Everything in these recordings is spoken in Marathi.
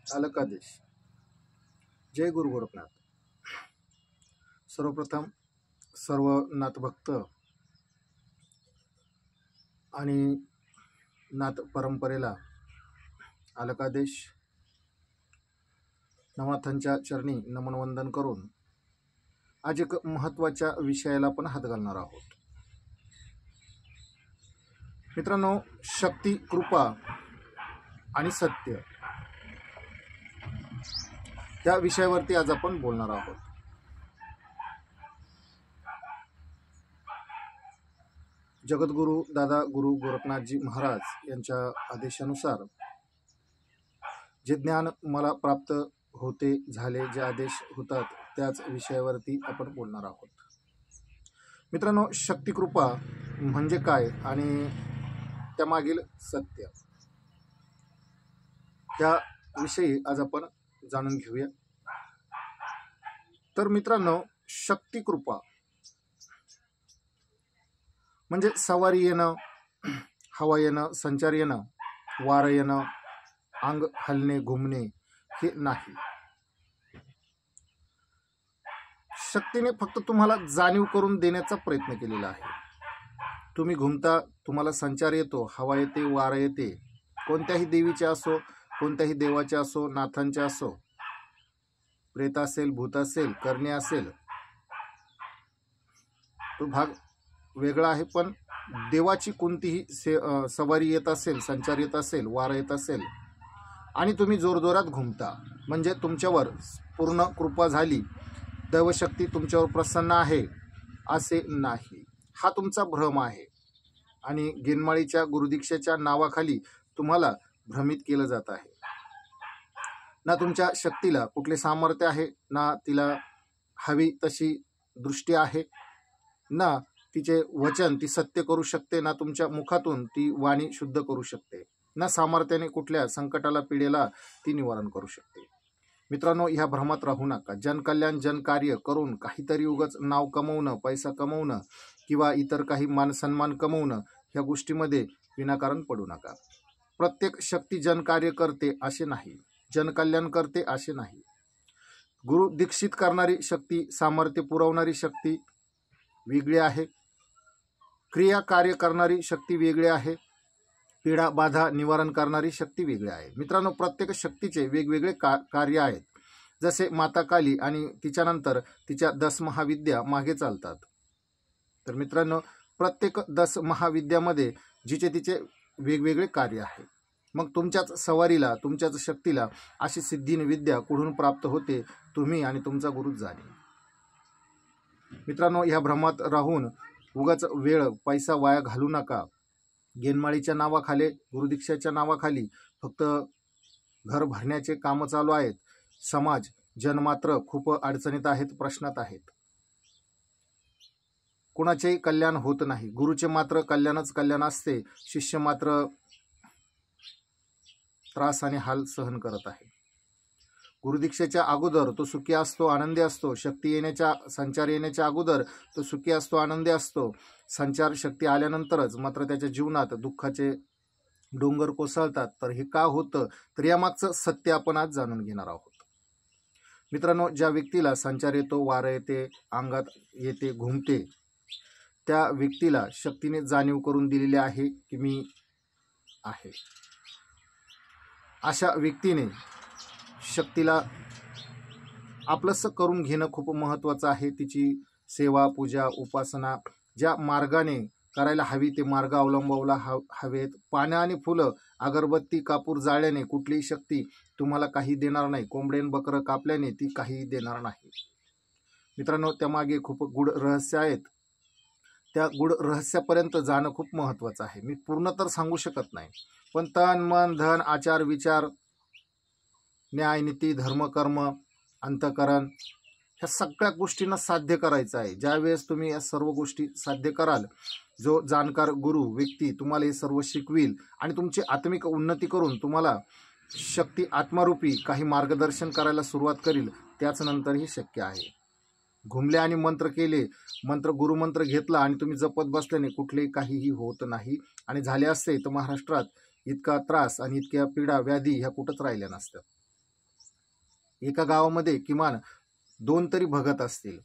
अलकादेश. जय गुरु गोरखनाथ. सर्वप्रथम सर्व नाथभक्त आणि नाथ परंपरेला अलकादेश नवनाथांच्या चरणी नमन वंदन करून आज एक महत्त्वाच्या विषयाला पण हात घालणार आहोत. मित्रांनो, शक्ती, कृपा आणि सत्य या विषयावरती आज आपण बोलणार आहोत. जगद्गुरु दादा गुरु गोरखनाथजी महाराज यांच्या आदेशानुसार जे ज्ञान मला प्राप्त होते झाले, जे आदेश होतात त्याच विषयावरती आपण बोलणार आहोत. मित्रांनो, शक्तिकृपा म्हणजे काय आणि त्यामागील सत्य त्याविषयी आज आपण जाणून घेऊया. तर मित्रांनो, शक्तिकृपा म्हणजे सवारी येणं, हवा येणं, संचार येणं, वारं येणं, अंग हलणे, घुमणे हे नाही. शक्तीने फक्त तुम्हाला जाणीव करून देण्याचा प्रयत्न केलेला आहे. तुम्ही घुमता, तुम्हाला संचार येतो, हवा येते, वारं येते, कोणत्याही देवीचे असो, कोणत्याही देवाचे असो, नाथांचे असो, प्रेत असेल, भूत असेल, करणे असेल, तो भाग वेगळा आहे. पण देवाची कोणतीही सवारी येत असेल, संचार येत असेल, वारा येत असेल आणि तुम्ही जोरजोरात घुमता, म्हणजे तुमच्यावर पूर्ण कृपा झाली, दैवशक्ती तुमच्यावर प्रसन्न आहे असे नाही. हा तुमचा भ्रम आहे आणि गिरमाळीच्या गुरुदीक्षेच्या नावाखाली तुम्हाला भ्रमित केलं जात आहे. ना तुमच्या शक्तीला कुठले सामर्थ्य आहे, ना तिला हवी तशी दृष्टी आहे, ना तिचे वचन ती सत्य करू शकते, ना तुमच्या मुखातून ती वाणी शुद्ध करू शकते, ना सामर्थ्याने कुठल्या संकटाला, पिढेला ती निवारण करू शकते. मित्रांनो, ह्या भ्रमात राहू नका. जनकल्याण, जनकार्य करून काहीतरी उगाच नाव कमवणं, पैसा कमवणं किंवा इतर काही मानसन्मान कमवणं ह्या गोष्टीमध्ये विनाकारण पडू नका. प्रत्येक शक्ती जनकार्य करते असे नाही, जनकल्याण करते असे नाही. गुरु दीक्षित करणारी शक्ती, सामर्थ्य पुरवणारी शक्ती वेगळी आहे, क्रिया कार्य करणारी शक्ती वेगळी आहे, पीडा बाधा निवारण करणारी शक्ती वेगळी आहे. मित्रांनो, प्रत्येक शक्तीचे वेगवेगळे कार्य आहेत. जसे माता काली आणि तिच्यानंतर तिच्या 10 महाविद्या मागे चालतात. तर मित्रांनो, प्रत्येक 10 महाविद्यामध्ये जिचे तिचे वेगवेगळे कार्य आहे. मग तुमच्याच सवारीला, तुमच्याच शक्तीला अशी सिद्धी विद्या कुठून प्राप्त होते, तुम्ही आणि तुमचा गुरुच जाणे. मित्रांनो, ह्या भ्रमात राहून उगाच वेळ, पैसा वाया घालू नका. गेनमाळीच्या नावाखाली, गुरुदीक्षाच्या नावाखाली फक्त घर भरण्याचे कामं चालू आहेत. समाज, जन मात्र खूप अडचणीत आहेत, प्रश्नात आहेत. कुणाचेही कल्याण होत नाही. गुरुचे मात्र कल्याणच कल्याण असते, शिष्य मात्र त्रास आणि हाल सहन करत आहे. गुरुदीक्षेच्या अगोदर तो सुखी असतो, आनंदी असतो. शक्ती येण्याच्या, संचार येण्याच्या अगोदर तो सुखी असतो, आनंदी असतो. संचार शक्ती आल्यानंतरच मात्र त्याच्या जीवनात दुःखाचे डोंगर कोसळतात. तर हे का होतं, तर यामागचं सत्य आपण आज जाणून घेणार आहोत. मित्रांनो, ज्या व्यक्तीला संचार येतो, वारं येते, अंगात येते, घुमते, त्या व्यक्तीला शक्तीने जाणीव करून दिलेली आहे की मी आहे. अशा व्यक्तीने शक्तीला आपलंसं करून घेणं खूप महत्त्वाचं आहे. तिची सेवा, पूजा, उपासना ज्या मार्गाने करायला हवी ते मार्ग अवलंबावला हवेत. पानं आणि फुलं, अगरबत्ती, कापूर जाळल्याने कुठलीही शक्ती तुम्हाला काही देणार नाही. कोंबडेन बकरं कापल्याने ती काही देणार नाही. मित्रांनो, त्यामागे खूप गूढ रहस्य आहेत. त्या गूढ रहस्यापर्यंत जाणं खूप महत्त्वाचं आहे. मी पूर्ण तर सांगू शकत नाही, पण तन, मन, धन, आचार, विचार, न्याय, नीती, धर्म, कर्म, अंतःकरण ह्या सगळ्या गोष्टींना साध्य करायचं आहे. ज्यावेळेस तुम्ही या सर्व गोष्टी साध्य कराल, जो जाणकार गुरु व्यक्ती तुम्हाला हे सर्व शिकविल आणि तुमची आत्मिक उन्नती करून तुम्हाला शक्ती आत्मारूपी काही मार्गदर्शन करायला सुरुवात करील, त्याच नंतर हे शक्य आहे. घुमले आणि मंत्र केले, गुरुमंत्र घेतला आणि तुम्ही जपत बसल्याने कुठलेही काहीही होत नाही. आणि झाले असते तर महाराष्ट्रात इतका त्रास आणि इतक्या पीडा व्याधी ह्या कुठंच राहिल्या नसत्या. एका गावामध्ये किमान 2 तरी भगत असतील.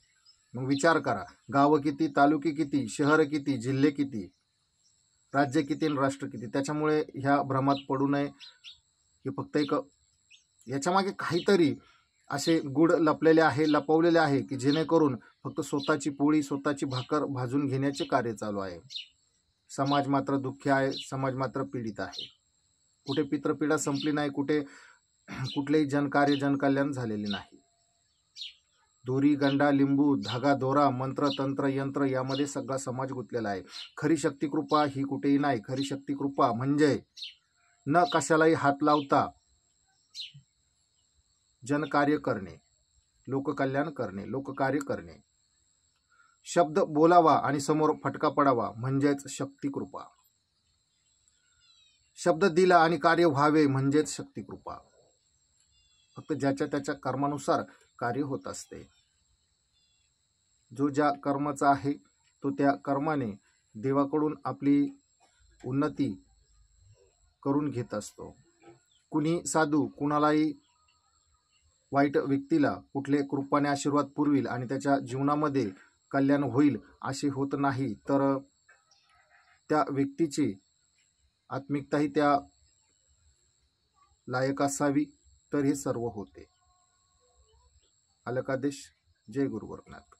मग विचार करा, गावं किती, तालुके किती, शहर किती, जिल्हे किती, राज्य किती आणि राष्ट्र किती. त्याच्यामुळे ह्या भ्रमात पडू नये की फक्त एक याच्यामागे काहीतरी असे गुड लपलेले आहे, लपवलेले आहे की जेणेकरून फक्त स्वतःची पोळी, स्वतःची भाकर भाजून घेण्याचे कार्य चालू आहे. समाज मात्र दुःखी आहे, समाज मात्र पीडित आहे. कुठे पितृपीडा संपली नाही, कुठे कुठलेही जनकार्य, जनकल्याण झालेले नाही. दोरी, गंडा, लिंबू, धागा, दोरा, मंत्र, तंत्र, यंत्र यामध्ये सगळा समाज गुंतलेला आहे. खरी शक्तिकृपा ही कुठेही नाही. खरी शक्तिकृपा म्हणजे न कशालाही हात लावता जनकार्य करणे, लोककल्याण करणे, लोककार्य करणे. शब्द बोलावा आणि समोर फटका पडावा म्हणजेच शक्तिकृपा. शब्द दिला आणि कार्य व्हावे म्हणजेच शक्तिकृपा. फक्त ज्याच्या त्याच्या कर्मानुसार कार्य होत असते. जो ज्या कर्माचा आहे तो त्या कर्माने देवाकडून आपली उन्नती करून घेत असतो. कुणी साधू कुणालाही वाईट व्यक्तीला कुठले कृपाने आशीर्वाद पुरविल आणि त्याच्या जीवनामध्ये कल्याण होईल असे होत नाही, तर त्या व्यक्तीची आत्मिकताही त्या लायक असावी, तर हे सर्व होते. अलकादेश. जय गुरु गोरखनाथ.